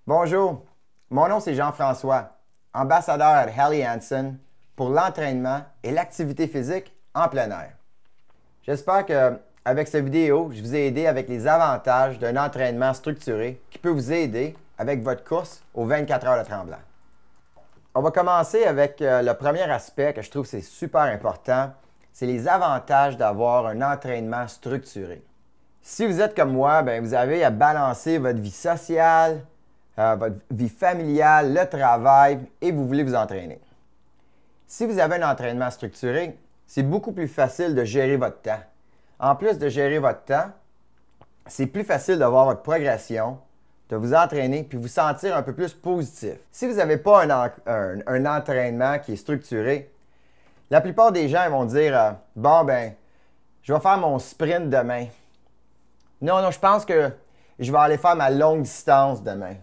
Bonjour, mon nom c'est Jean-François, ambassadeur à Helly Hansen pour l'entraînement et l'activité physique en plein air. J'espère qu'avec cette vidéo, je vous ai aidé avec les avantages d'un entraînement structuré qui peut vous aider avec votre course aux 24 heures de Tremblant. On va commencer avec le premier aspect que je trouve c'est super important, c'est les avantages d'avoir un entraînement structuré. Si vous êtes comme moi, vous avez à balancer votre vie sociale, votre vie familiale, le travail et vous voulez vous entraîner. Si vous avez un entraînement structuré, c'est beaucoup plus facile de gérer votre temps. En plus de gérer votre temps, c'est plus facile de voir votre progression, de vous entraîner puis vous sentir un peu plus positif. Si vous n'avez pas un entraînement qui est structuré, la plupart des gens vont dire je vais faire mon sprint demain. Non, je pense que je vais aller faire ma longue distance demain.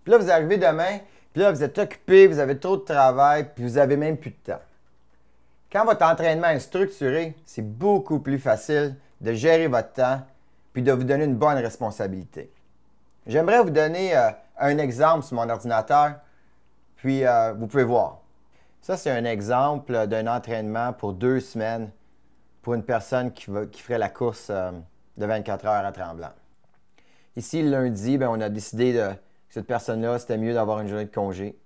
Puis là, vous arrivez demain, puis là, vous êtes occupé, vous avez trop de travail, puis vous n'avez même plus de temps. Quand votre entraînement est structuré, c'est beaucoup plus facile de gérer votre temps, puis de vous donner une bonne responsabilité. J'aimerais vous donner un exemple sur mon ordinateur, puis vous pouvez voir. Ça, c'est un exemple d'un entraînement pour 2 semaines pour une personne qui ferait la course de 24 heures à Tremblant. Ici, le lundi, on a décidé que cette personne-là, c'était mieux d'avoir une journée de congé.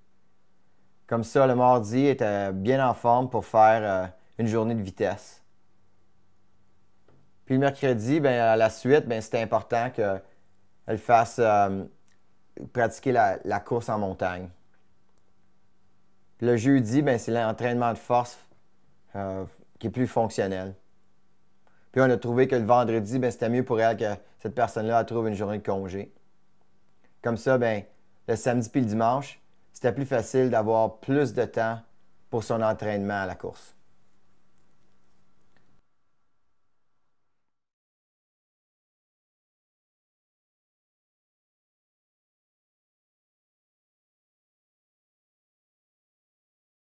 Comme ça, le mardi, elle était bien en forme pour faire une journée de vitesse. Puis le mercredi, à la suite, c'était important qu'elle fasse pratiquer la course en montagne. Puis le jeudi, c'est l'entraînement de force qui est plus fonctionnel. Puis on a trouvé que le vendredi, c'était mieux pour elle que cette personne-là trouve une journée de congé. Comme ça, le samedi puis le dimanche, c'était plus facile d'avoir plus de temps pour son entraînement à la course.